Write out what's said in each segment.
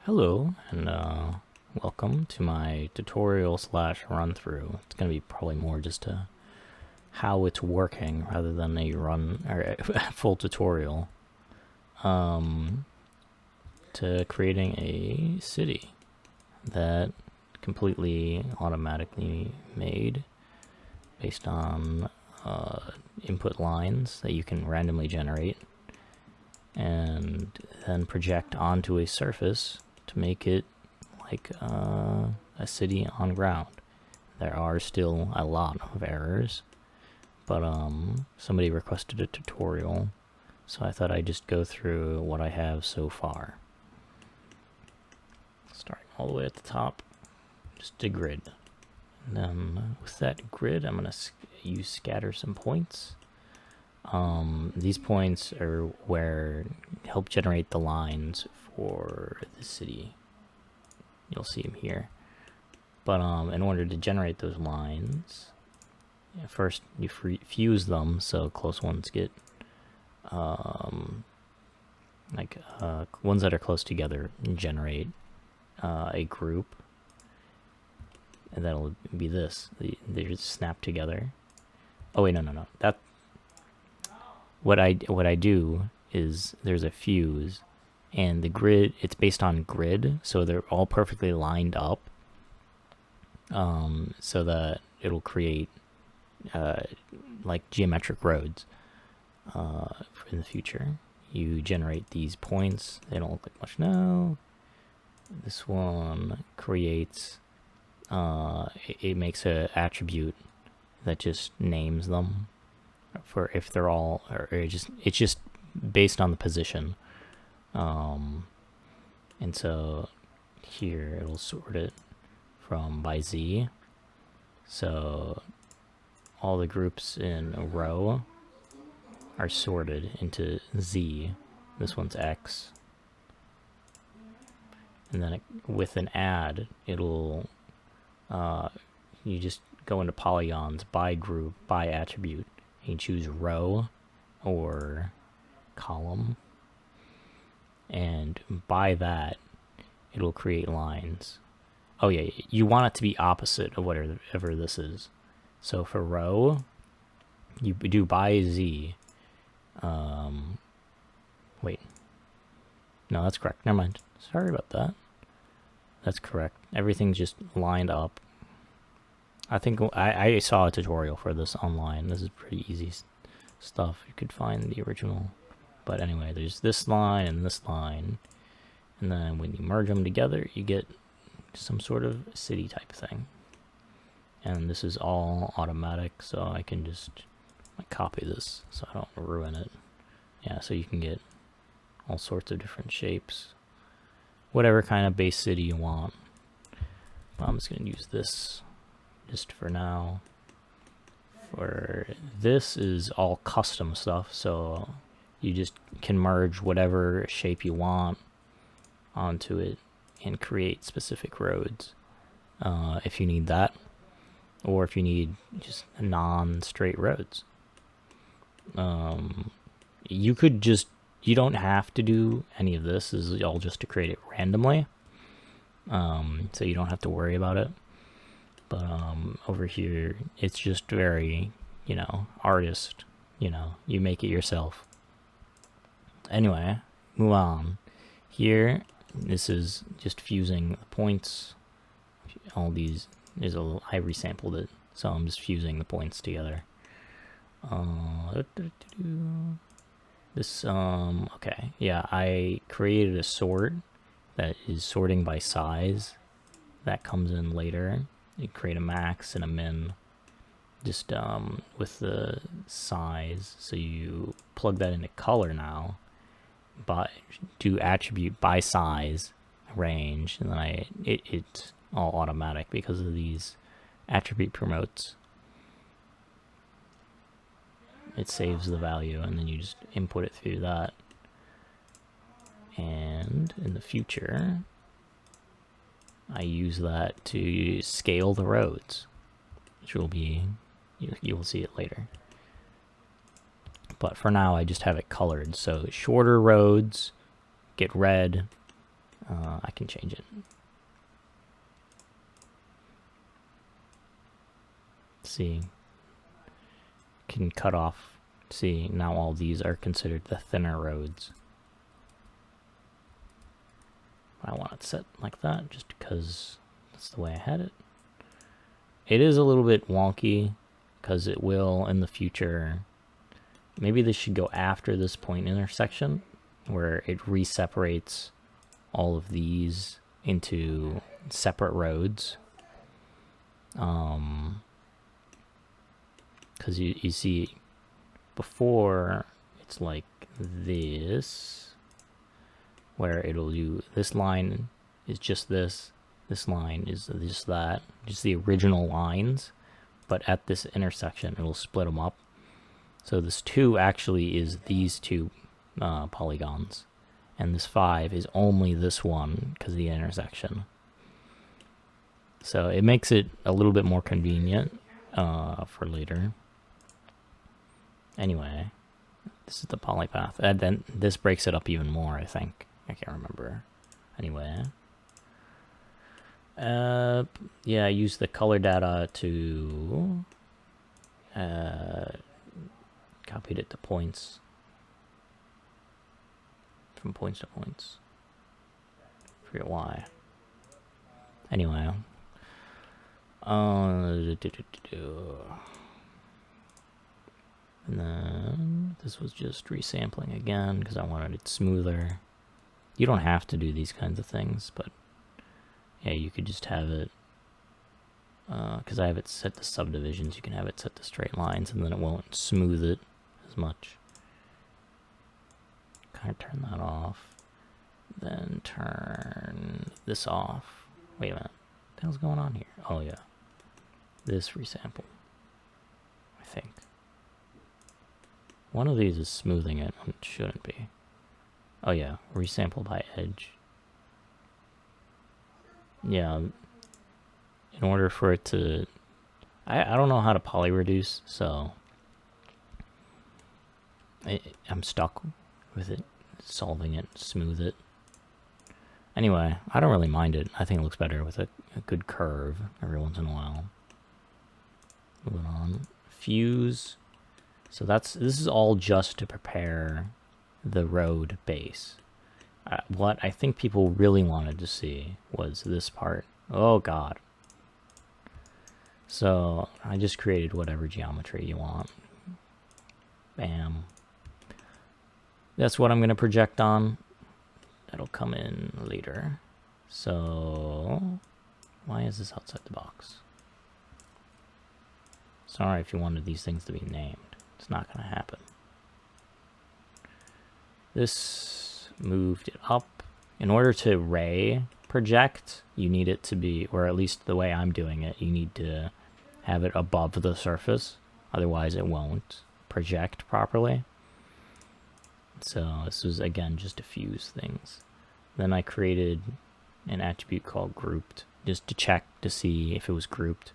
Hello, and welcome to my tutorial slash run through. It's going to be probably more just a how it's working rather than a run or a full tutorial to creating a city that completely automatically made based on input lines that you can randomly generate and then project onto a surface to make it like a city on ground. There are still a lot of errors, but somebody requested a tutorial, so I thought I'd just go through what I have so far. Starting all the way at the top, just a grid. And then with that grid, I'm going to use scatter some points. These points are where help generate the lines for the city. You'll see them here. But in order to generate those lines, first you fuse them so close ones get ones that are close together generate a group, and that'll be this. They just snap together. Oh wait, no. That what I do is there's a fuse, and the grid, it's based on grid, so they're all perfectly lined up, so that it'll create like geometric roads in the future. You generate these points. They don't look like much now. This one creates it makes an attribute that just names them for if they're all, or it's just based on the position, and so here it'll sort it from by Z, so all the groups in a row are sorted into Z. This one's X, and then with an add, it'll you just go into polygons by group, by attribute, and you choose row or column, and by that it'll create lines. Oh yeah, you want it to be opposite of whatever this is. So for row, you do by Z. Wait, no, that's correct. Never mind. Sorry about that. That's correct. Everything's just lined up. I think I saw a tutorial for this online. This is pretty easy stuff. You could find the original. But anyway, there's this line and this line. And then when you merge them together, you get some sort of city type thing. And this is all automatic, so I can just copy this so I don't ruin it. Yeah, so you can get all sorts of different shapes. Whatever kind of base city you want. I'm just going to use this just for now. For this is all custom stuff, so you just can merge whatever shape you want onto it and create specific roads if you need that, or if you need just non-straight roads. You don't have to do any of this. This is all just to create it randomly, so you don't have to worry about it. But over here, it's just very, artist, you make it yourself. Anyway, move on. Here, this is just fusing the points. All these, I resampled it, so I'm just fusing the points together. This, okay, yeah, I created a sort that is sorting by size. That comes in later. You create a max and a min, just with the size. So you plug that into color now, do attribute by size range, and then it's all automatic because of these attribute promotes. It saves the value, and then you just input it through that. And in the future, I use that to scale the roads, which will be, you will see it later. But for now, I just have it colored. So shorter roads get red, I can change it. See, can cut off. See, now all these are considered the thinner roads. I want it set like that just because that's the way I had it. It is a little bit wonky because it will in the future. Maybe this should go after this point intersection where it re-separates all of these into separate roads. Because you see, before it's like this, where it'll do this line is just this line is just that, just the original lines, but at this intersection it'll split them up. So this 2 actually is these 2 polygons, and this 5 is only this one because of the intersection. So it makes it a little bit more convenient for later. Anyway, this is the polypath, and then this breaks it up even more, I think. I can't remember. Anyway. Yeah, I use the color data to copied it to points. From points to points. Forget why. Anyway. And then this was just resampling again because I wanted it smoother. You don't have to do these kinds of things, but yeah, you could just have it, because I have it set to subdivisions, you can have it set to straight lines, and then it won't smooth it as much. Kind of turn that off, then turn this off. Wait a minute, what the hell's going on here? Oh yeah, this resample, I think. One of these is smoothing it, and it shouldn't be. Oh yeah, resample by edge. Yeah, in order for it to... I don't know how to poly reduce, so... I'm stuck with it, solving it, smooth it. Anyway, I don't really mind it. I think it looks better with a good curve every once in a while. Moving on. Fuse. So this is all just to prepare the road base. What I think people really wanted to see was this part. Oh god. So I just created whatever geometry you want. Bam. That's what I'm going to project on. That'll come in later. So why is this outside the box? Sorry if you wanted these things to be named. It's not going to happen. This moved it up. In order to ray project, you need it to be, or at least the way I'm doing it, you need to have it above the surface. Otherwise it won't project properly. So this was, again, just to fuse things. Then I created an attribute called grouped, just to check to see if it was grouped.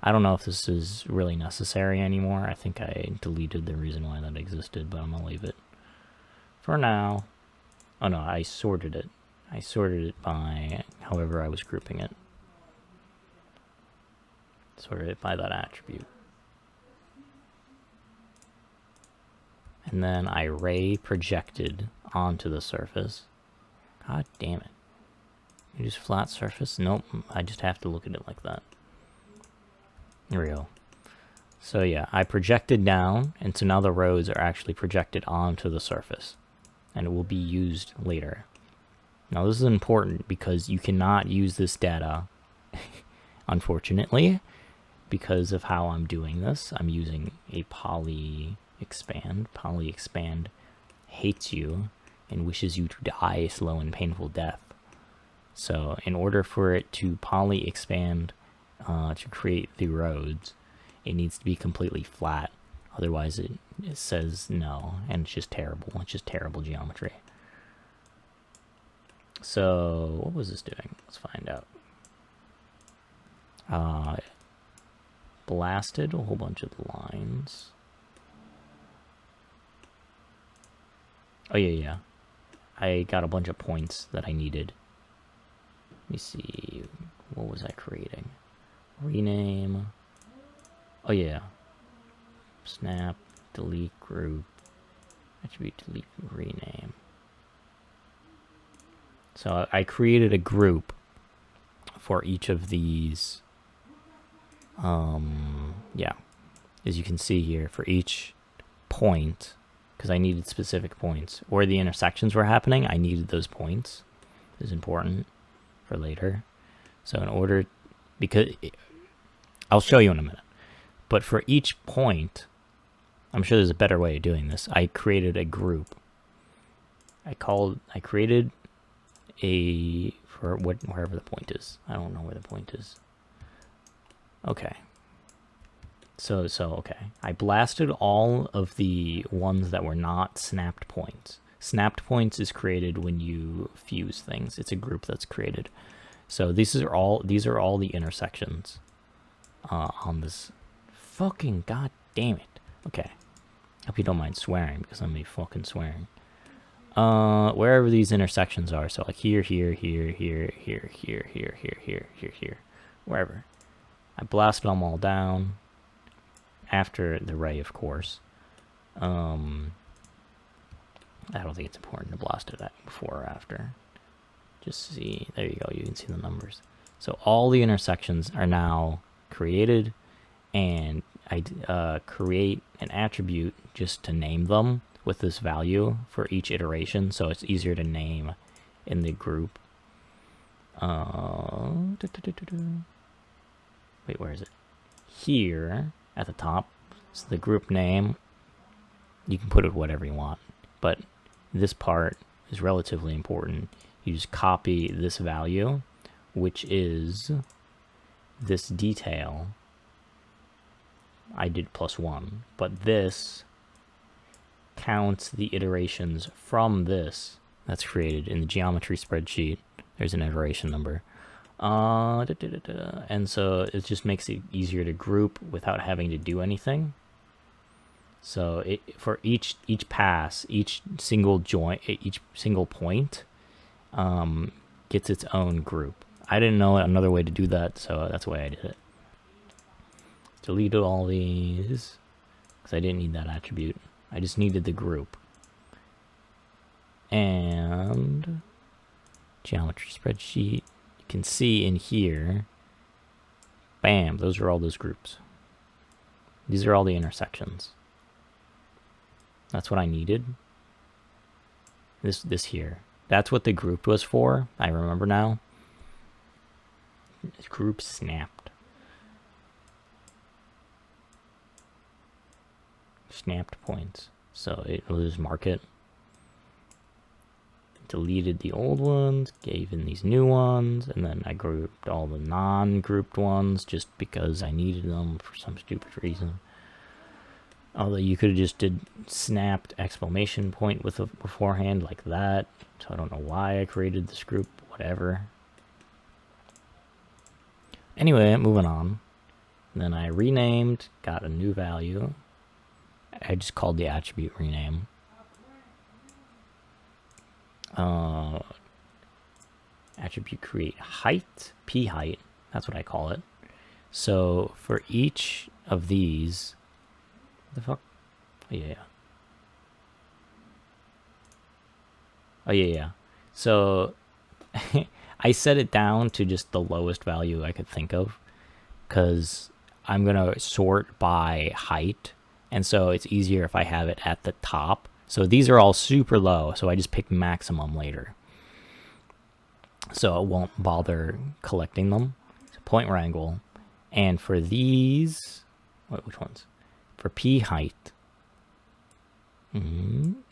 I don't know if this is really necessary anymore. I think I deleted the reason why that existed, but I'm going to leave it for now. Oh no, I sorted it. I sorted it by however I was grouping it. Sorted it by that attribute. And then I ray projected onto the surface. God damn it. You just flat surface? Nope, I just have to look at it like that. There we go. So yeah, I projected down, and so now the roads are actually projected onto the surface. And it will be used later. Now this is important because you cannot use this data, unfortunately, because of how I'm doing this. I'm using a poly expand. Poly expand hates you and wishes you to die a slow and painful death. So in order for it to poly expand to create the roads, it needs to be completely flat. Otherwise it says no, and it's just terrible. It's just terrible geometry. So what was this doing? Let's find out. Blasted a whole bunch of lines. Oh yeah. I got a bunch of points that I needed Let me see. What was I creating? Rename. Oh yeah. Snap, delete group, attribute, delete, rename. So I created a group for each of these. Yeah, as you can see here, for each point, because I needed specific points. Where the intersections were happening, I needed those points. This is important for later. So in order, because I'll show you in a minute. But for each point, I'm sure there's a better way of doing this. I created a group. I created a, for wherever the point is. I don't know where the point is. Okay. So okay. I blasted all of the ones that were not snapped points. Snapped points is created when you fuse things. It's a group that's created. So these are all the intersections on this. Fucking god damn it. Okay. Hope you don't mind swearing because I'm fucking swearing. Wherever these intersections are, so like here, wherever. I blasted them all down after the ray, of course. I don't think it's important to blast it before or after. Just see, there you go, you can see the numbers. So all the intersections are now created, and I create an attribute just to name them with this value for each iteration, so it's easier to name in the group. Wait, where is it? Here at the top. So the group name, you can put it whatever you want, but this part is relatively important. You just copy this value, which is this detail. I did +1, but this counts the iterations from this that's created in the geometry spreadsheet. There's an iteration number. And so it just makes it easier to group without having to do anything. So for each pass, each single joint, each single point gets its own group. I didn't know another way to do that, so that's the way I did it. Deleted all these because I didn't need that attribute. I just needed the group. And geometry spreadsheet, you can see in here, bam, those are all those groups. These are all the intersections. That's what I needed. This here. That's what the group was for. I remember now. This group snapped. Snapped points. So it will just mark it. Deleted the old ones, gave in these new ones, and then I grouped all the non-grouped ones just because I needed them for some stupid reason. Although you could have just did snapped exclamation point with a beforehand like that. So I don't know why I created this group, whatever. Anyway, moving on. Then I renamed, got a new value. I just called the attribute rename. Attribute create height, p height, that's what I call it. So for each of these, what the fuck? Oh yeah. Oh yeah. So I set it down to just the lowest value I could think of, because I'm gonna sort by height, and so it's easier if I have it at the top. So these are all super low, so I just pick maximum later. So it won't bother collecting them. So point wrangle. And for these, which ones? For P height.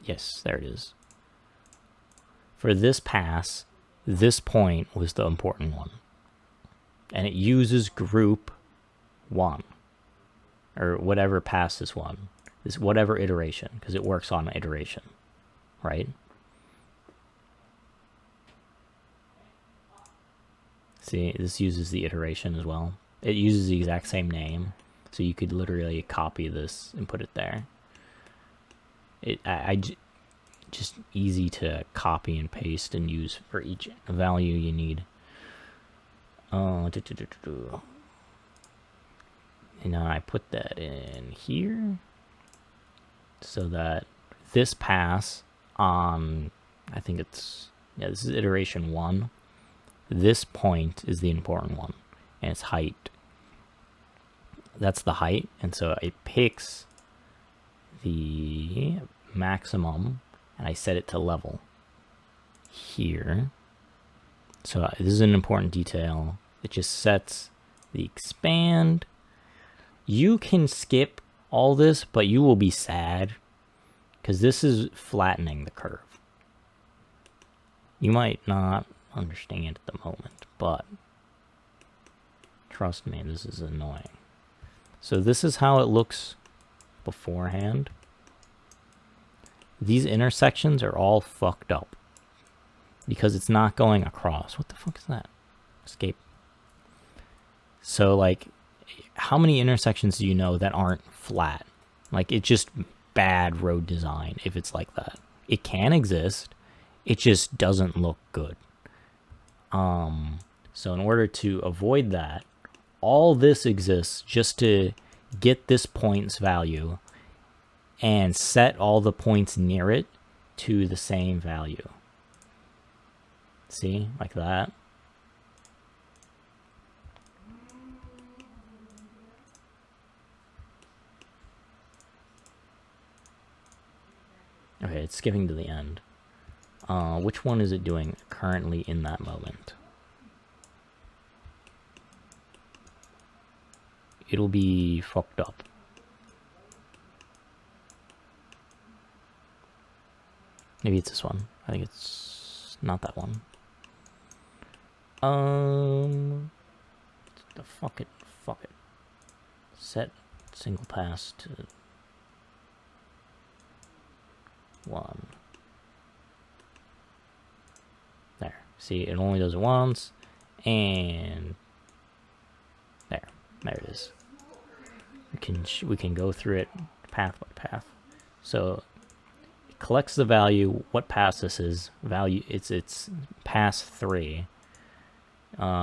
Yes, there it is. For this pass, this point was the important one. And it uses group 1. Or whatever past this one. This whatever iteration, because it works on iteration, right? See, this uses the iteration as well. It uses the exact same name, so you could literally copy this and put it there. Just easy to copy and paste and use for each value you need. And now I put that in here so that this pass on, I think it's, yeah, this is iteration 1. This point is the important one, and it's height. That's the height, and so it picks the maximum, and I set it to level here. So this is an important detail. It just sets the expand. You can skip all this, but you will be sad because this is flattening the curve. You might not understand at the moment, but trust me, this is annoying. So this is how it looks beforehand. These intersections are all fucked up because it's not going across. What the fuck is that? Escape. So like, how many intersections do you know that aren't flat? Like, it's just bad road design if it's like that. It can exist, it just doesn't look good. So in order to avoid that, all this exists just to get this point's value and set all the points near it to the same value. See, like that. Okay, it's skipping to the end. Which one is it doing currently in that moment? It'll be fucked up. Maybe it's this one. I think it's not that one. Fuck it. Set single pass to 1. There. See, it only does it once, and there it is. We can go through it path by path. So it collects the value, what pass this is, value, it's pass 3.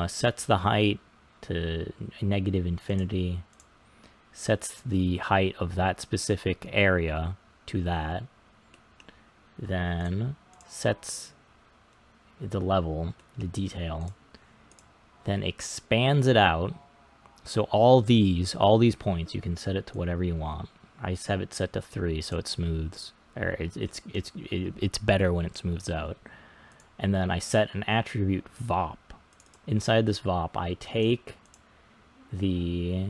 Sets the height to negative infinity, sets the height of that specific area to that, then sets the level, the detail, then expands it out. So all these points, you can set it to whatever you want. I just have it set to 3, so it smooths. Or it's better when it smooths out. And then I set an attribute VOP. Inside this VOP, I take the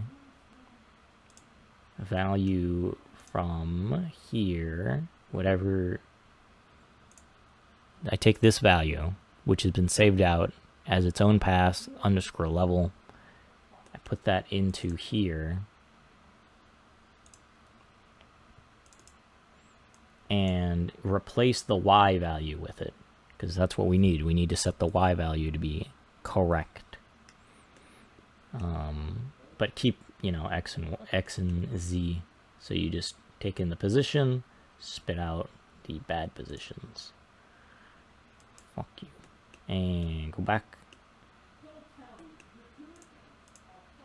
value from here, whatever. I take this value, which has been saved out as its own pass underscore level. I put that into here. And replace the Y value with it, because that's what we need. We need to set the Y value to be correct. But keep, X and Z. So you just take in the position, spit out the bad positions. Fuck you. And go back.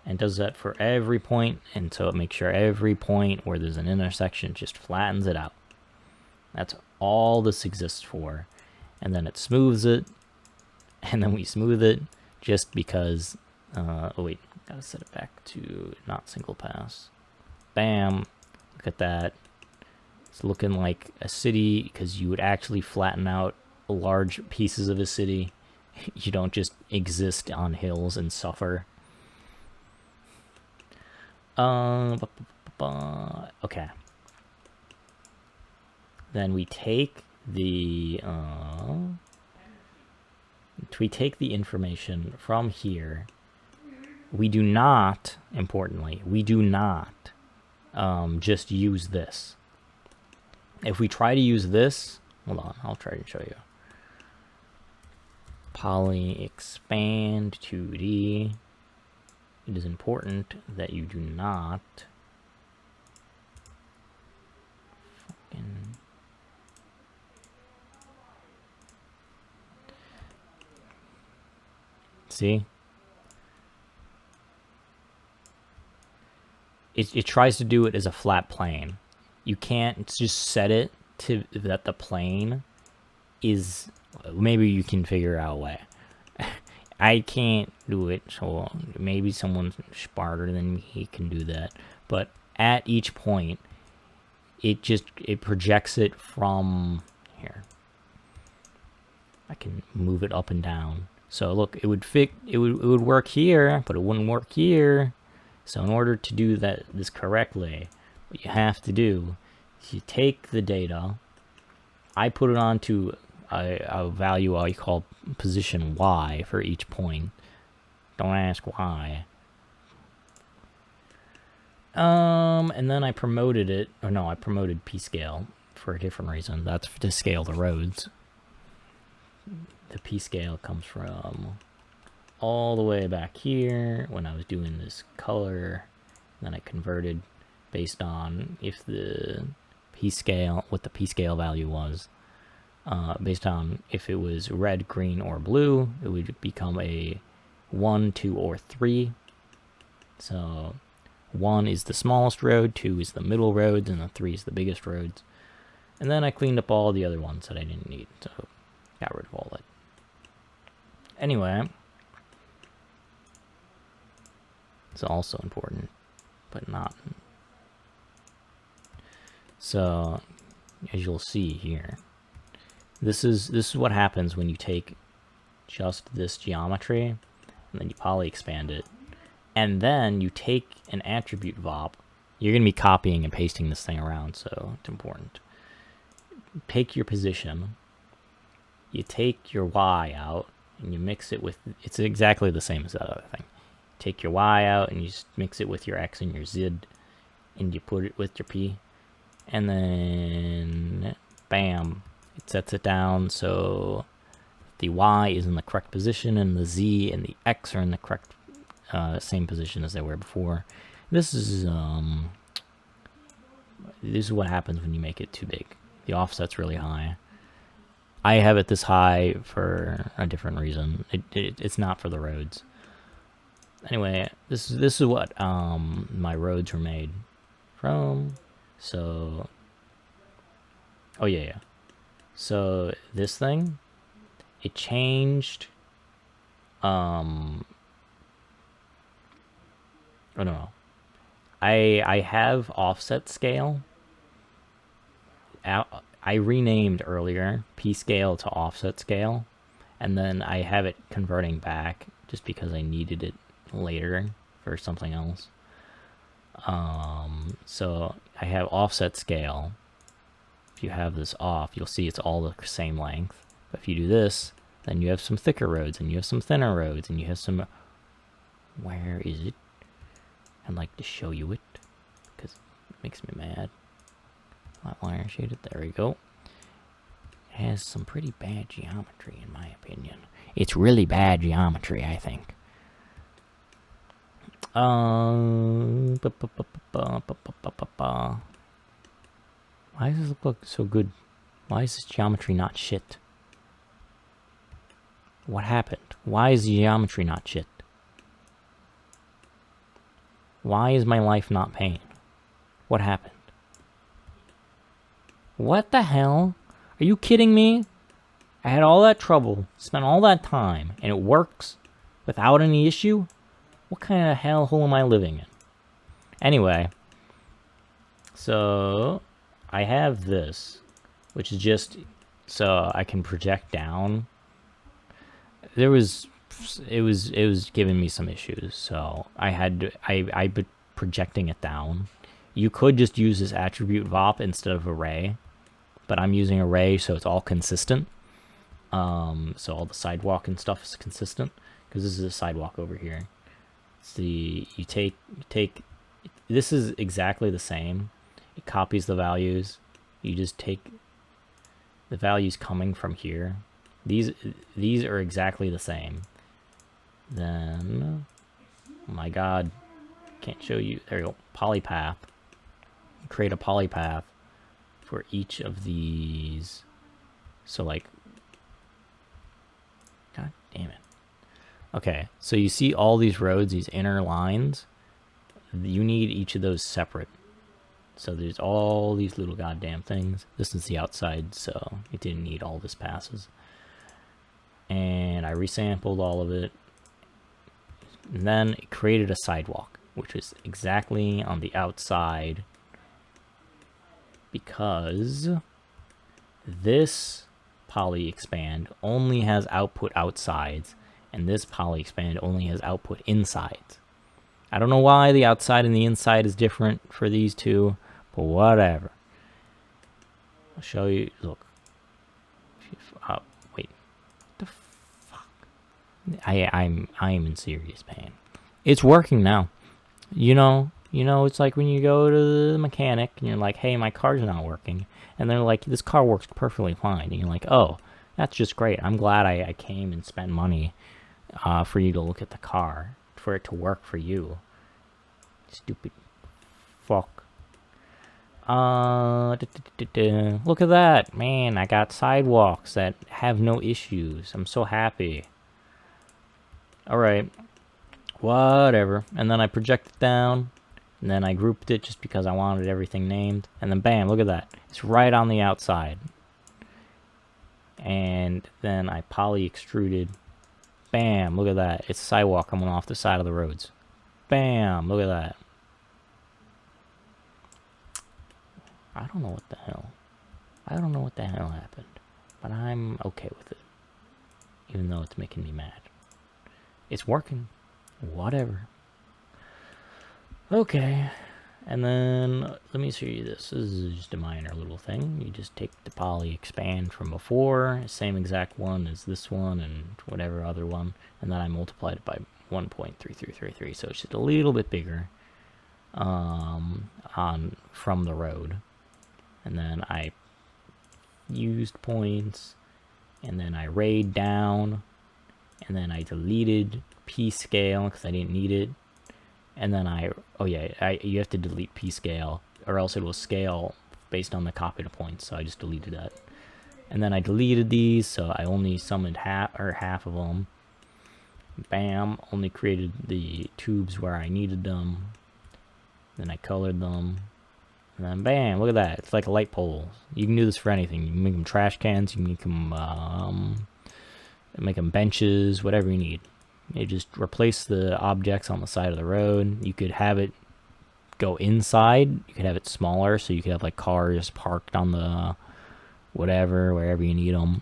And does that for every point, and so it makes sure every point where there's an intersection just flattens it out. That's all this exists for. And then it smooths it, and then we smooth it just because, oh wait, gotta set it back to not single pass. Bam, look at that. It's looking like a city, because you would actually flatten out large pieces of a city. You don't just exist on hills and suffer. Okay. Then we take the information from here. We do not, importantly, just use this. If we try to use this, hold on, I'll try to show you. Poly expand 2D. It is important that you do not fucking see? it tries to do it as a flat plane. You can't just set it to that the plane is, maybe you can figure out a way. I can't do it, so maybe someone smarter than me can do that. But at each point, it projects it from here. I can move it up and down. So look, it would work here, but it wouldn't work here. So in order to do this correctly, what you have to do is you take the data. I put it onto a value I call position Y for each point. Don't ask why. And then I promoted it, or no, I promoted p-scale for a different reason. That's to scale the roads. The p-scale comes from all the way back here when I was doing this color. Then I converted based on if the p-scale, what the p-scale value was. Based on if it was red, green, or blue, it would become a 1, 2, or 3. So 1 is the smallest road, 2 is the middle roads, and the 3 is the biggest roads. And then I cleaned up all the other ones that I didn't need, so got rid of all that. Anyway, it's also important, but not. So, as you'll see here, this is what happens when you take just this geometry and then you poly expand it, and then you take an attribute VOP. You're going to be copying and pasting this thing around, so it's important. Take your position, you take your Y out, and you mix it with, it's exactly the same as that other thing. Take your Y out, and you just mix it with your X and your Z, and you put it with your P, and then, bam, it sets it down so the Y is in the correct position, and the Z and the X are in the correct same position as they were before. This is what happens when you make it too big. The offset's really high. I have it this high for a different reason. It's not for the roads. Anyway, this is what my roads were made from. So, oh yeah. So this thing, it changed. Oh no. I have offset scale. I renamed earlier p-scale to offset scale, and then I have it converting back just because I needed it later for something else. So I have offset scale. If you have this off, you'll see it's all the same length. But if you do this, then you have some thicker roads, and you have some thinner roads, and you have some... Where is it? I'd like to show you it, because it makes me mad. Flat shaded, there we go. It has some pretty bad geometry, in my opinion. It's really bad geometry, I think. Why does this look so good? Why is this geometry not shit? What happened? Why is the geometry not shit? Why is my life not pain? What happened? What the hell? Are you kidding me? I had all that trouble, spent all that time, and it works without any issue? What kind of hellhole am I living in? Anyway, so I have this, which is just so I can project down. It was giving me some issues, so I been projecting it down. You could just use this attribute VOP instead of array, but I'm using array, so it's all consistent. So all the sidewalk and stuff is consistent, because this is a sidewalk over here. You take this is exactly the same. It copies the values. You just take the values coming from here. These are exactly the same. Then, oh my god, can't show you. There you go. Polypath. Create a polypath for each of these. So like, god damn it. Okay, so you see all these roads, these inner lines. you need each of those separate. So there's all these little goddamn things. This is the outside, so it didn't need all this passes. And I resampled all of it. And then it created a sidewalk, which is exactly on the outside, because this poly expand only has output outsides, and this poly expand only has output insides. I don't know why the outside and the inside is different for these two, but whatever. I'll show you. Look. Wait. What the fuck? I am in serious pain. It's working now. You know, it's like when you go to the mechanic and you're like, hey, my car's not working. And they're like, this car works perfectly fine. And you're like, oh, that's just great. I'm glad I came and spent money for you to look at the car, for it to work for you. Stupid fuck. Look at that. Man, I got sidewalks that have no issues. I'm so happy. Alright. Whatever. And then I projected down. And then I grouped it just because I wanted everything named. And then bam, look at that. It's right on the outside. And then I poly extruded. Bam, look at that. It's a sidewalk coming off the side of the roads. Bam, look at that. I don't know what the hell. I don't know what the hell happened. But I'm okay with it. Even though it's making me mad. It's working. Whatever. Okay. And then, let me show you this. This is just a minor little thing. You just take the poly expand from before, same exact one as this one and whatever other one, and then I multiplied it by 1.3333, so it's just a little bit bigger from the road. And then I used points, and then I rayed down, and then I deleted P scale because I didn't need it. And then you have to delete P scale or else it will scale based on the copy to points. So I just deleted that. And then I deleted these, so I only summoned half of them. Bam, only created the tubes where I needed them. Then I colored them. And then bam, look at that. It's like a light pole. You can do this for anything. You can make them trash cans, you can make them benches, whatever you need. You just replace the objects on the side of the road. You could have it go inside. You could have it smaller, so you could have like cars parked on the wherever you need them.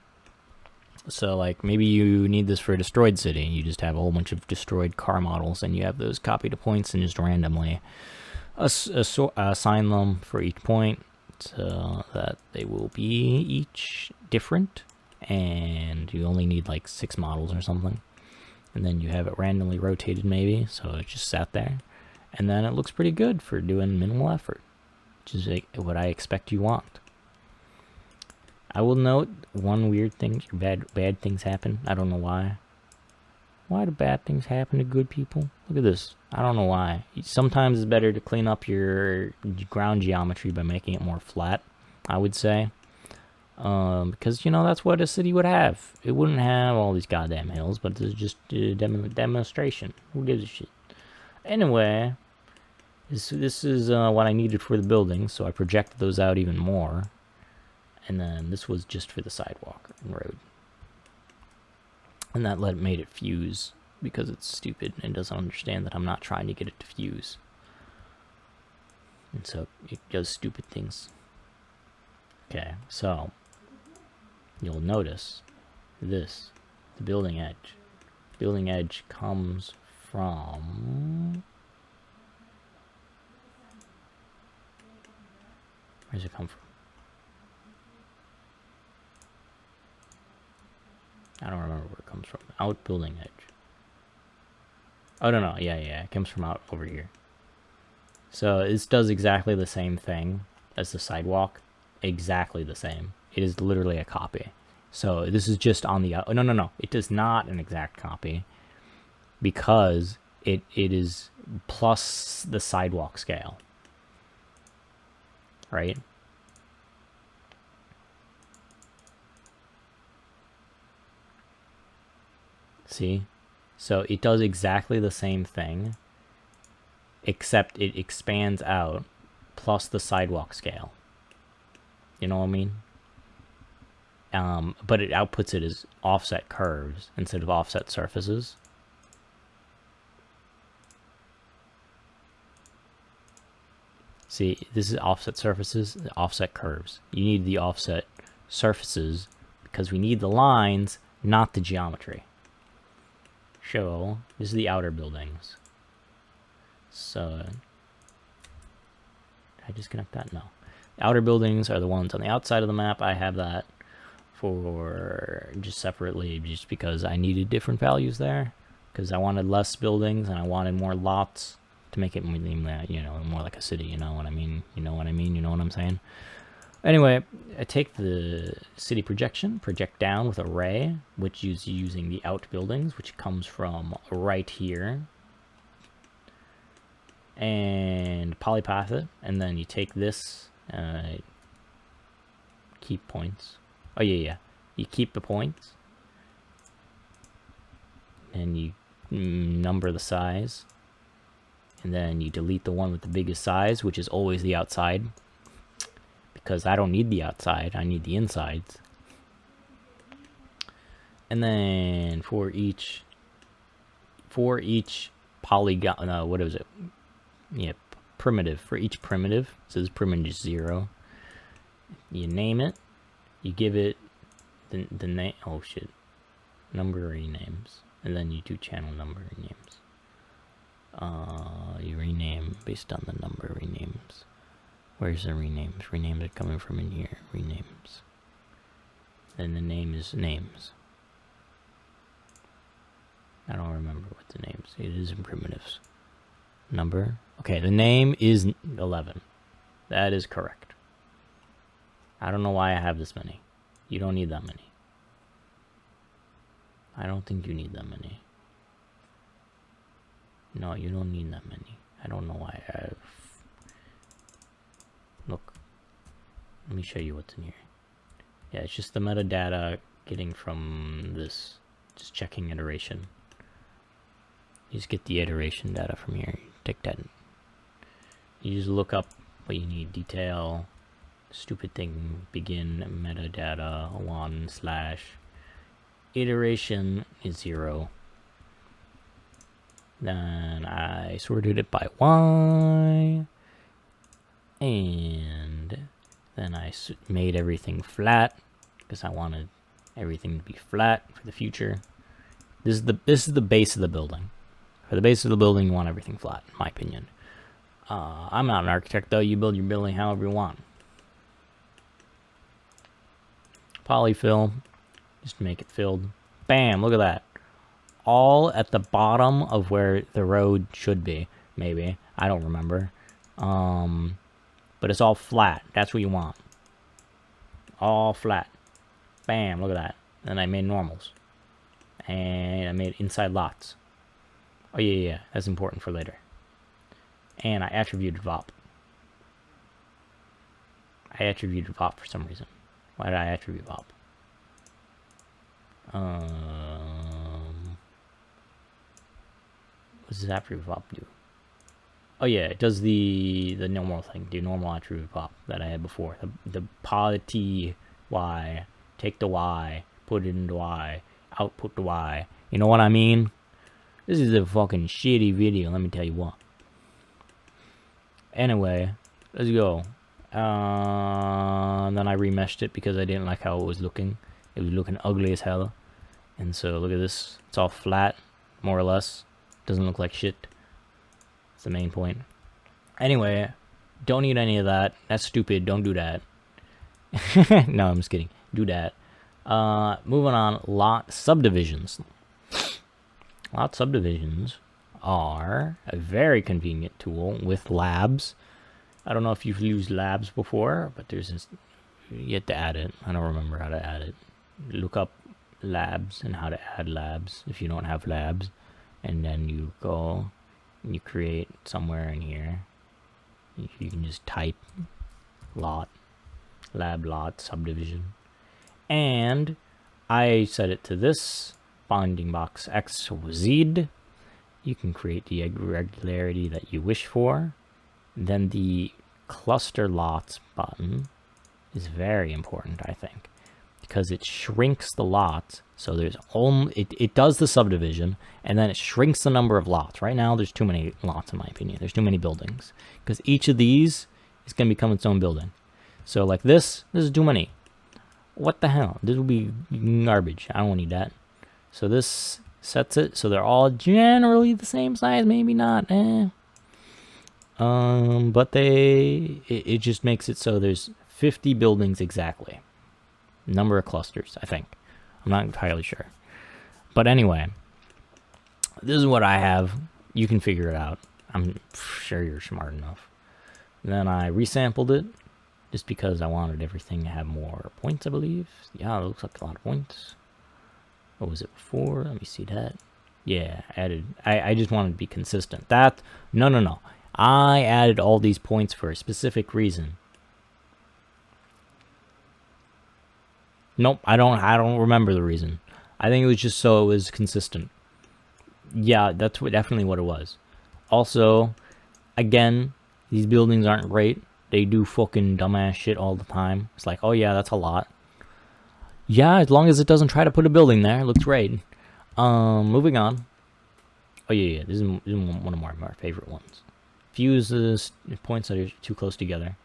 So like maybe you need this for a destroyed city. You just have a whole bunch of destroyed car models, and you have those copy to points and just randomly assign them for each point, so that they will be each different, and you only need like 6 models or something. And then you have it randomly rotated maybe, so it just sat there. And then it looks pretty good for doing minimal effort, which is what I expect you want. I will note one weird thing, bad things happen. I don't know why. Why do bad things happen to good people? Look at this. I don't know why. Sometimes it's better to clean up your ground geometry by making it more flat, I would say. Because, you know, that's what a city would have. It wouldn't have all these goddamn hills, but this is just a demonstration. Who gives a shit? Anyway, this is what I needed for the building, so I projected those out even more. And then this was just for the sidewalk and road. And that made it fuse, because it's stupid and doesn't understand that I'm not trying to get it to fuse. And so it does stupid things. Okay, so you'll notice this, the building edge. Building edge comes from... Where does it come from? I don't remember where it comes from. Out building edge. Oh, no, yeah, it comes from out over here. So this does exactly the same thing as the sidewalk. Exactly the same. It is literally a copy. So this is just on the... No. It is not an exact copy, because it is plus the sidewalk scale. Right? See? So it does exactly the same thing, except it expands out plus the sidewalk scale. You know what I mean? But it outputs it as offset curves instead of offset surfaces. See, this is offset surfaces, offset curves. You need the offset surfaces because we need the lines, not the geometry. So, this is the outer buildings. So, did I disconnect that? No. The outer buildings are the ones on the outside of the map. I have that for just separately, just because I needed different values there. Because I wanted less buildings and I wanted more lots to make it, you know, more like a city. You know what I mean? You know what I mean? You know what I'm saying? Anyway, I take the city projection, project down with array, which is using the out buildings, which comes from right here. And polypath it, and then you take this, keep points. Oh yeah, you keep the points, and you number the size, and then you delete the one with the biggest size, which is always the outside, because I don't need the outside, I need the insides. And then for each polygon, what is it? Yeah, primitive. For each primitive, so this primitive 0, you name it, you give it the name, oh shit, number renames, and then you do channel number renames. You rename based on the number renames. Where's the renames? Renames are coming from in here, renames. Then the name is names. I don't remember what the names, it is in primitives. Number. Okay, the name is 11. That is correct. I don't know why I have this many. You don't need that many. I don't think you need that many. No, you don't need that many. I don't know why I have... Look. Let me show you what's in here. Yeah, it's just the metadata getting from this. Just checking iteration. You just get the iteration data from here. Take that. You just look up what you need. Detail, stupid thing, begin, metadata, 1 / iteration is 0. Then I sorted it by Y. And then I made everything flat because I wanted everything to be flat for the future. This is the base of the building. For the base of the building, you want everything flat, in my opinion. I'm not an architect, though. You build your building however you want. Polyfill, just to make it filled. Bam, look at that. All at the bottom of where the road should be, maybe. I don't remember. But it's all flat. That's what you want. All flat. Bam, look at that. Then I made normals. And I made inside lots. Oh yeah, that's important for later. And I attributed VOP. I attributed VOP for some reason. Why did I attribute VOP? What does this attribute VOP do? Oh yeah, it does the normal thing, the normal attribute VOP that I had before. The poly Y, take the Y, put it into Y, output the Y. You know what I mean? This is a fucking shitty video, let me tell you what. Anyway, let's go. Then I remeshed it because I didn't like how it was looking. It was looking ugly as hell. And so, look at this. It's all flat, more or less. Doesn't look like shit. That's the main point. Anyway, don't need any of that. That's stupid. Don't do that. No, I'm just kidding. Do that. Moving on. Lot subdivisions. Lot subdivisions are a very convenient tool with labs. I don't know if you've used labs before, but there's this, you have to add it. I don't remember how to add it. Look up labs and how to add labs if you don't have labs, and then you go and you create somewhere in here. You can just type lot, lab lot subdivision, and I set it to this bounding box X, Z, You can create the irregularity that you wish for. Then the cluster lots button is very important, I think, because it shrinks the lots. So there's only, it does the subdivision, and then it shrinks the number of lots. Right now, there's too many lots, in my opinion. There's too many buildings, because each of these is going to become its own building. So like this is too many. What the hell? This will be garbage. I don't need that. So this sets it so they're all generally the same size. Maybe not. But it just makes it so there's 50 buildings exactly. Number of clusters, I think. I'm not entirely sure. But anyway, this is what I have. You can figure it out. I'm sure you're smart enough. Then I resampled it just because I wanted everything to have more points, I believe. Yeah, it looks like a lot of points. What was it before? Let me see that. Yeah, added. I just wanted to be consistent. No. I added all these points for a specific reason. Nope, I don't remember the reason. I think it was just so it was consistent. Yeah, that's definitely what it was. Also, again, these buildings aren't great. They do fucking dumbass shit all the time. It's like, oh yeah, that's a lot. Yeah, as long as it doesn't try to put a building there, it looks great. Moving on. Oh yeah, this is one of my favorite ones. Fuses points that are too close together.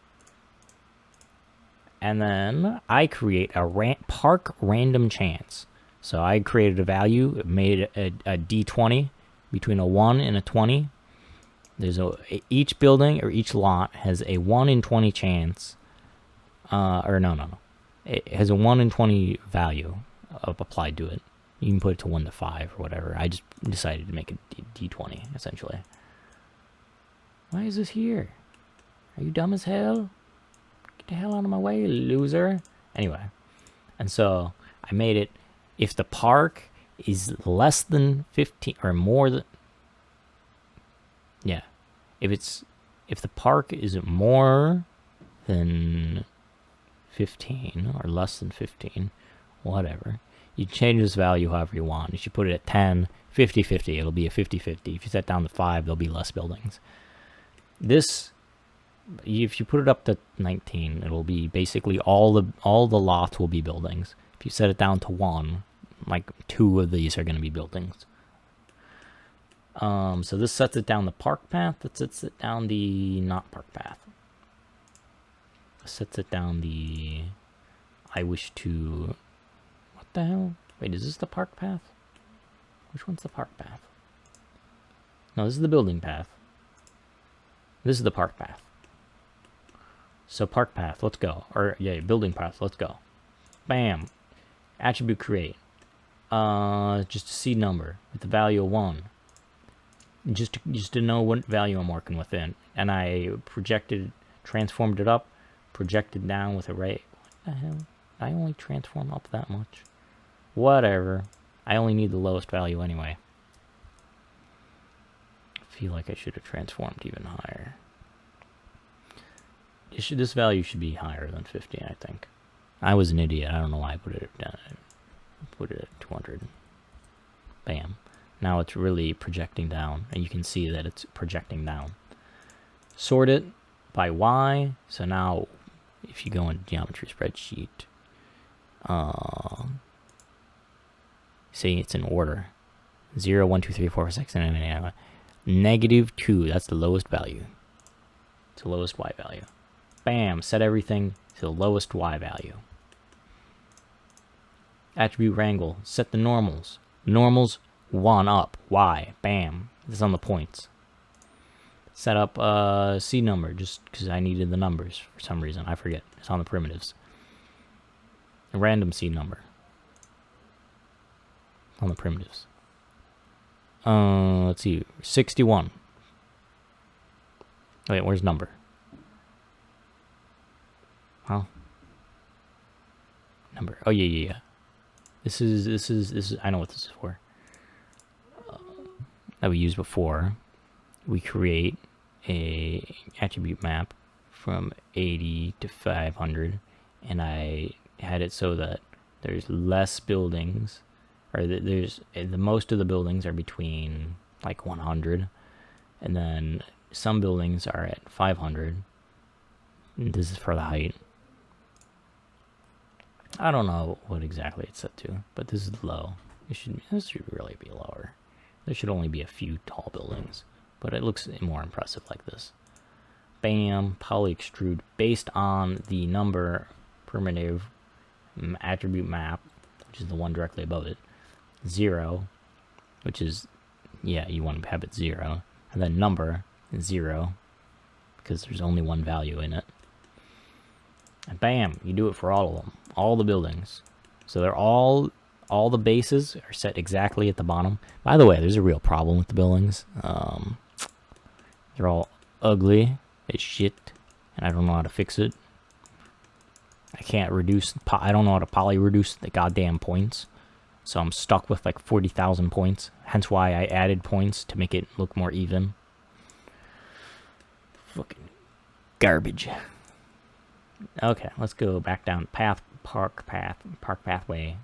And then I create a park random chance. So I created a value, made a D20 between a 1 and a 20. There's each building or each lot has a 1 in 20 chance. No. It has a 1 in 20 value applied to it. You can put it to 1 to 5 or whatever. I just decided to make a D20 essentially. Why is this here? Are you dumb as hell? Get the hell out of my way, loser. Anyway, and so I made it, if the park is less than 15 or more than, yeah, if the park is more than 15 or less than 15, whatever, you change this value however you want. If you put it at 10, 50-50, it'll be a 50-50. If you set down to 5, there'll be less buildings. This, if you put it up to 19, it'll be basically all the lots will be buildings. If you set it down to 1, like 2 of these are going to be buildings. So this sets it down the park path. That sets it down the not park path. Sets it down the, I wish to, what the hell? Wait, is this the park path? Which one's the park path? No, this is the building path. This is the park path. So park path, let's go. Or yeah, building path, let's go. Bam. Attribute create. Just a seed number with the value of 1. Just to know what value I'm working within. And I transformed it up, projected down with array. What the hell? I only transform up that much. Whatever. I only need the lowest value anyway. I feel like I should have transformed even higher. This value should be higher than 50, I think. I was an idiot. I don't know why I put it down. Put it at 200. Bam. Now it's really projecting down, and you can see that it's projecting down. Sort it by Y. So now, if you go into geometry spreadsheet, see it's in order. 0, 1, 2, 3, 4, 5, 6, 7, 8, 9, 10. -2, that's the lowest value. It's the lowest Y value. Bam, set everything to the lowest Y value. Attribute wrangle, set the normals. Normals 1 up, Y, bam. This is on the points. Set up C number, just because I needed the numbers for some reason. I forget, it's on the primitives. A random C number. On the primitives. Let's see, 61. Wait, where's number? Huh? Number. Oh yeah. This is. I know what this is for. That we used before. We create a attribute map from 80 to 500, and I had it so that there's less buildings. Or there's the most of the buildings are between like 100. And then some buildings are at 500. And this is for the height. I don't know what exactly it's set to, but this is low. This should really be lower. There should only be a few tall buildings, but it looks more impressive like this. Bam, poly extrude based on the number primitive attribute map, which is the one directly above it. 0, which is, yeah, you want to have it 0, and then number 0, because there's only one value in it. And bam, you do it for all of them, all the buildings. So they're all the bases are set exactly at the bottom. By the way, there's a real problem with the buildings. They're all ugly as shit, and I don't know how to fix it. I can't reduce, I don't know how to poly reduce the goddamn points. So I'm stuck with like 40,000 points. Hence why I added points to make it look more even. Fucking garbage. Okay, let's go back down park pathway,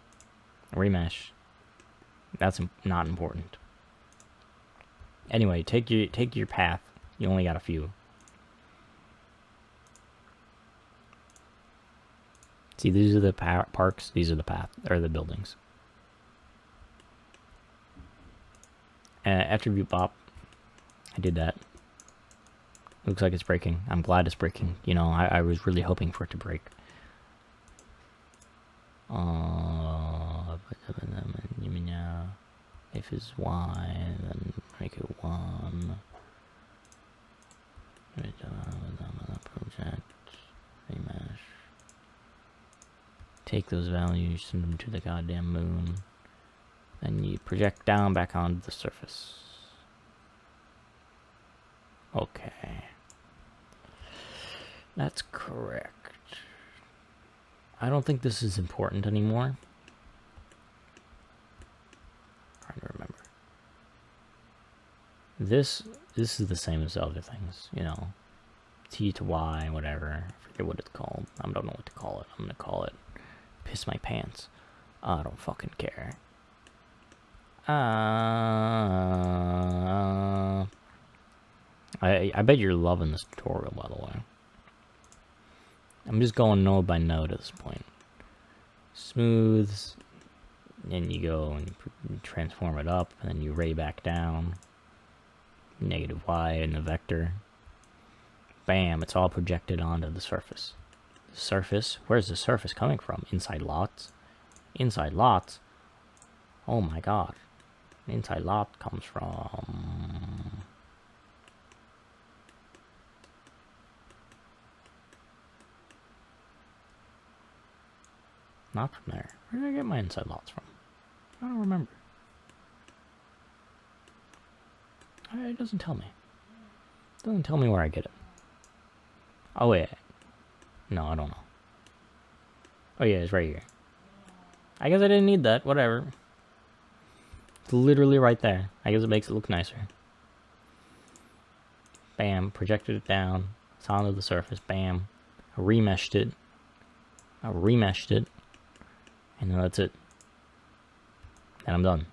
remesh. That's not important. Anyway, take your path. You only got a few. See, these are the parks. These are the the buildings. Attribute bop. I did that. Looks like it's breaking. I'm glad it's breaking. You know, I was really hoping for it to break. If it's Y, then make it 1. Project. Remesh. Take those values, send them to the goddamn moon. Then you project down back onto the surface. Okay. That's correct. I don't think this is important anymore. Trying to remember. This is the same as the other things, you know. T to Y, whatever. I forget what it's called. I don't know what to call it. I'm gonna call it piss my pants. I don't fucking care. I bet you're loving this tutorial, by the way. I'm just going node by node at this point. Smooths, and you go and you transform it up, and then you ray back down. Negative Y in the vector. Bam, it's all projected onto the surface. The surface? Where's the surface coming from? Inside lots? Inside lots? Oh my god. Inside lot comes from... Not from there. Where did I get my inside lots from? I don't remember. It doesn't tell me. It doesn't tell me where I get it. Oh wait. No, I don't know. Oh yeah, it's right here. I guess I didn't need that. Whatever. It's literally right there. I guess it makes it look nicer. Bam. Projected it down. It's onto the surface. Bam. I remeshed it. And then that's it. And I'm done.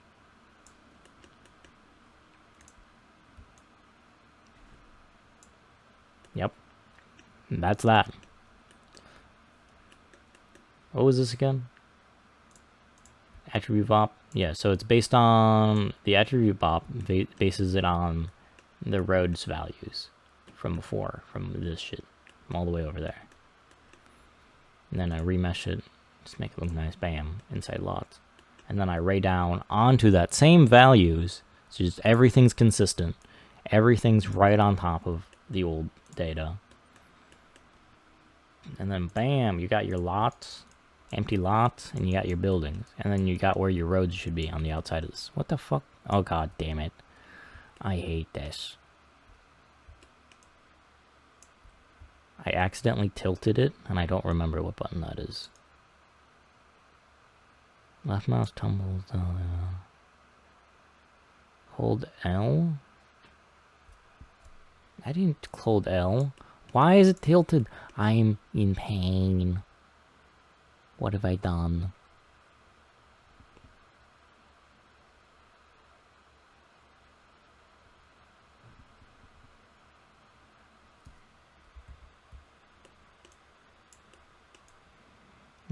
Yep. And that's that. What was this again? Attribute bop. Yeah, so it's based on the attribute bop bases it on the roads values from before, from this shit, from all the way over there. And then I remesh it, just make it look nice. Bam, inside lots. And then I ray down onto that same values, so just everything's consistent. Everything's right on top of the old data. And then bam, you got your lots. Empty lots, and you got your buildings. And then you got where your roads should be on the outside of this. What the fuck? Oh god damn it. I hate this. I accidentally tilted it, and I don't remember what button that is. Left mouse tumbles down. Hold L? I didn't hold L. Why is it tilted? I'm in pain. What have I done?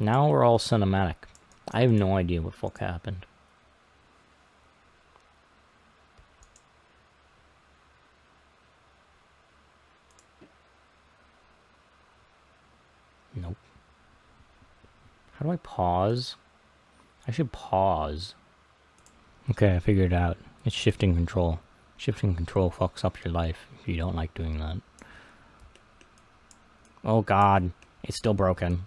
Now we're all cinematic. I have no idea what fuck happened. Nope. How do I pause? I should pause. Okay, I figured it out. It's shifting control. Shifting control fucks up your life if you don't like doing that. Oh god, it's still broken.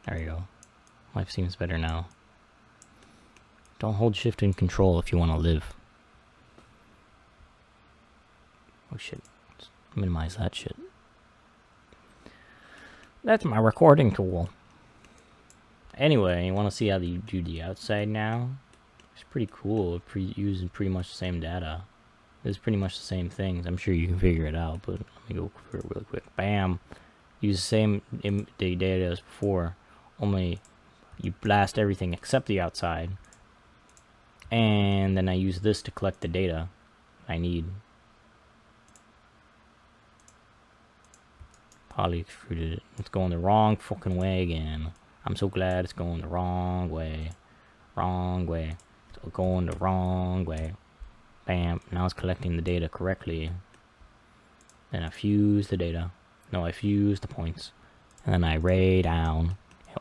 There you go. Life seems better now. Don't hold shift and control if you want to live. Oh shit. Let's minimize that shit. That's my recording tool. Anyway, you want to see how you do the outside now? It's pretty cool. Using pretty much the same data. It's pretty much the same things. I'm sure you can figure it out, but let me go through it really quick. Bam! Use the same data as before, only you blast everything except the outside. And then I use this to collect the data I need. Poly extruded it. It's going the wrong fucking way again. I'm so glad it's going the wrong way. Wrong way. It's going the wrong way. Bam. Now it's collecting the data correctly. Then I fuse the data. No, I fuse the points. And then I ray down.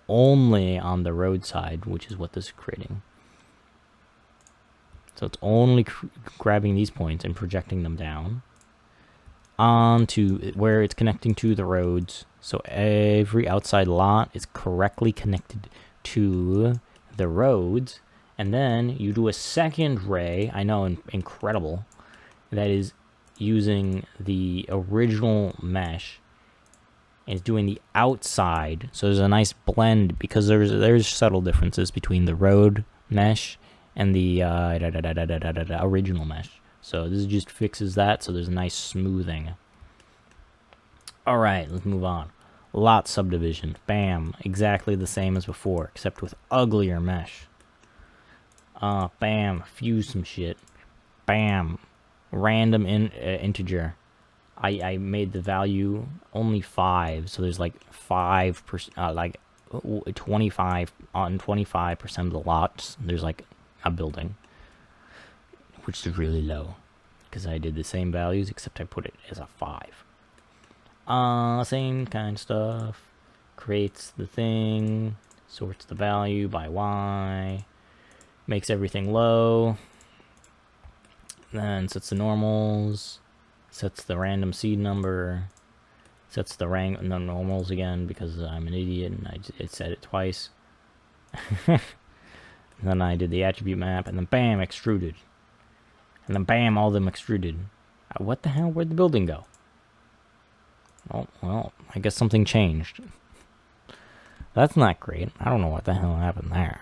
Only on the roadside, which is what this is creating. So it's only grabbing these points and projecting them down onto where it's connecting to the roads. So every outside lot is correctly connected to the roads. And then you do a second ray. I know, incredible. That is using the original mesh. And it's doing the outside. So there's a nice blend because there's subtle differences between the road mesh and the original mesh. So this just fixes that, so there's a nice smoothing. Alright, let's move on. Lot subdivision. Bam. Exactly the same as before, except with uglier mesh. Bam. Fuse some shit. Bam. Random integer. I made the value only 5, so there's like 5%, like 25 on 25% of the lots. There's like a building, which is really low because I did the same values except I put it as a 5. Same kind of stuff. Creates the thing, sorts the value by Y, makes everything low, then sets the normals, sets the random seed number, sets the normals again because I'm an idiot and it said it twice. And then I did the attribute map, and then bam, extruded. And then bam, all of them extruded. What the hell? Where'd the building go? Oh, well, I guess something changed. That's not great. I don't know what the hell happened there.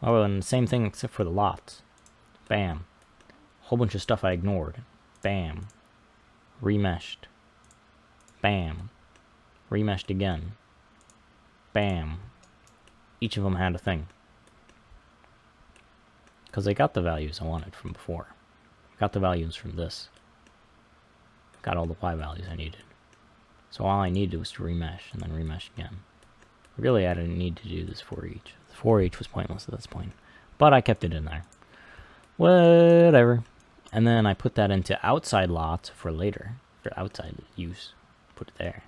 Oh, and the same thing except for the lots. Bam. Whole bunch of stuff I ignored. Bam. Remeshed. Bam. Remeshed again. Bam. Each of them had a thing. Because I got the values I wanted from before. Got the values from this. Got all the Y values I needed. So all I needed was to remesh, and then remesh again. Really, I didn't need to do this for each. The for each was pointless at this point. But I kept it in there. Whatever. And then I put that into outside lots for later. For outside use. Put it there.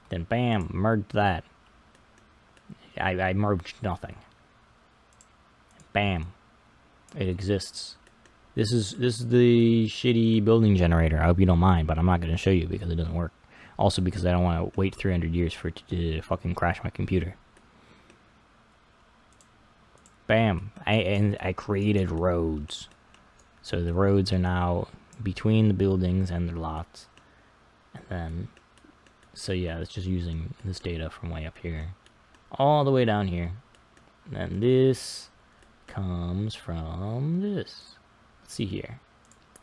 Then bam, merged that. I merged nothing. Bam. It exists. This is the shitty building generator. I hope you don't mind, but I'm not going to show you because it doesn't work. Also because I don't want to wait 300 years for it to fucking crash my computer. Bam. I created roads. So the roads are now between the buildings and the lots. And then, so yeah, it's just using this data from way up here. All the way down here. And then this comes from this. Let's see here.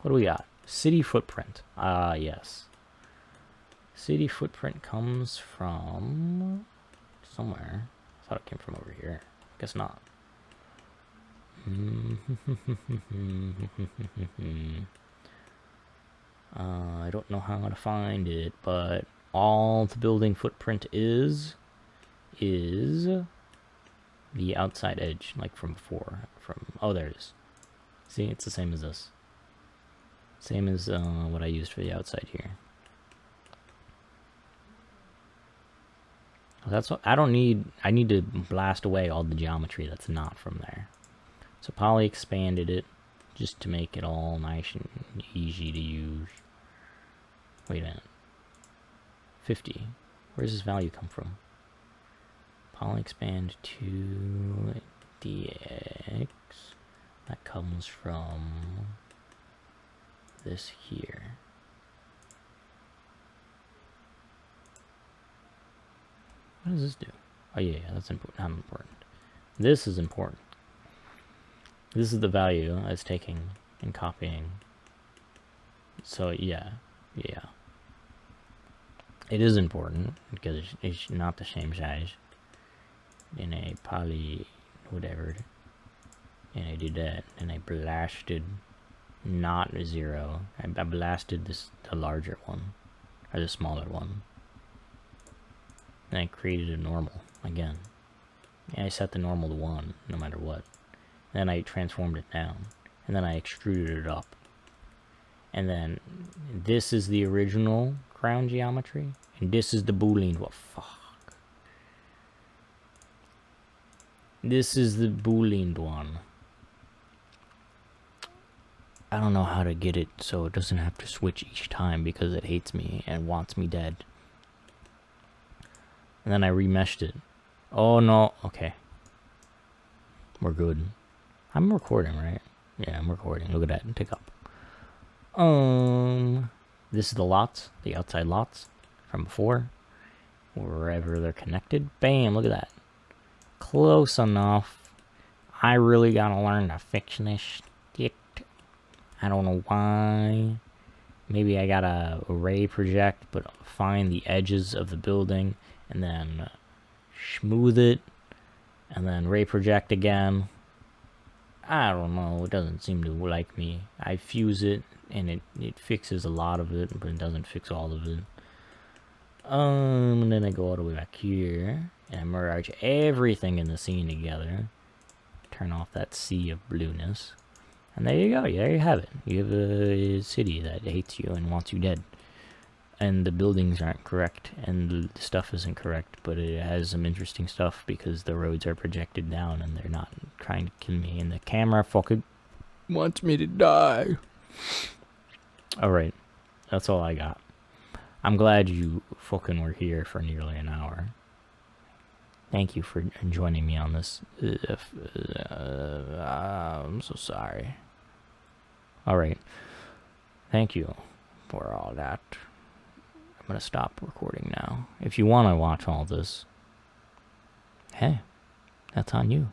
What do we got? City footprint. Ah, yes. City footprint comes from somewhere. I thought it came from over here. Guess not. I don't know how to find it, but all the building footprint is the outside edge, like from before. Oh, there it is. See, it's the same as this. Same as what I used for the outside here. That's what I don't need. I need to blast away all the geometry that's not from there. So poly expanded it just to make it all nice and easy to use. Wait a minute. 50. Where does this value come from? Poly expand to dx. That comes from this here. What does this do? Oh yeah, that's important. Not important. This is important. This is the value I was taking and copying. So yeah. It is important because it's not the same size. And I poly whatever. And I did that. And I blasted not 0. I blasted the larger one. Or the smaller one. And I created a normal again. And I set the normal to 1 no matter what. Then I transformed it down. And then I extruded it up. And then this is the original ground geometry. And this is the Boolean. What fuck? This is the Boolean one. I don't know how to get it so it doesn't have to switch each time because it hates me and wants me dead. And then I remeshed it. Oh no, okay. We're good. I'm recording, right? Yeah, I'm recording. Look at that, tick up. This is the lots, the outside lots from before. Wherever they're connected. Bam, look at that. Close enough. I really gotta learn to fix this shit. I don't know why. Maybe I gotta array project, but find the edges of the building and then smooth it and then ray project again. I don't know, it doesn't seem to like me. I fuse it and it fixes a lot of it, but it doesn't fix all of it. And then I go all the way back here and I merge everything in the scene together. Turn off that sea of blueness. And there you go, there you have it. You have a city that hates you and wants you dead. And the buildings aren't correct, and the stuff isn't correct, but it has some interesting stuff because the roads are projected down and they're not trying to kill me, and the camera fucking wants me to die. Alright, that's all I got. I'm glad you fucking were here for nearly an hour. Thank you for joining me on this. I'm so sorry. Alright. Thank you for all that. I'm gonna stop recording now. If you want to watch all this, hey, that's on you.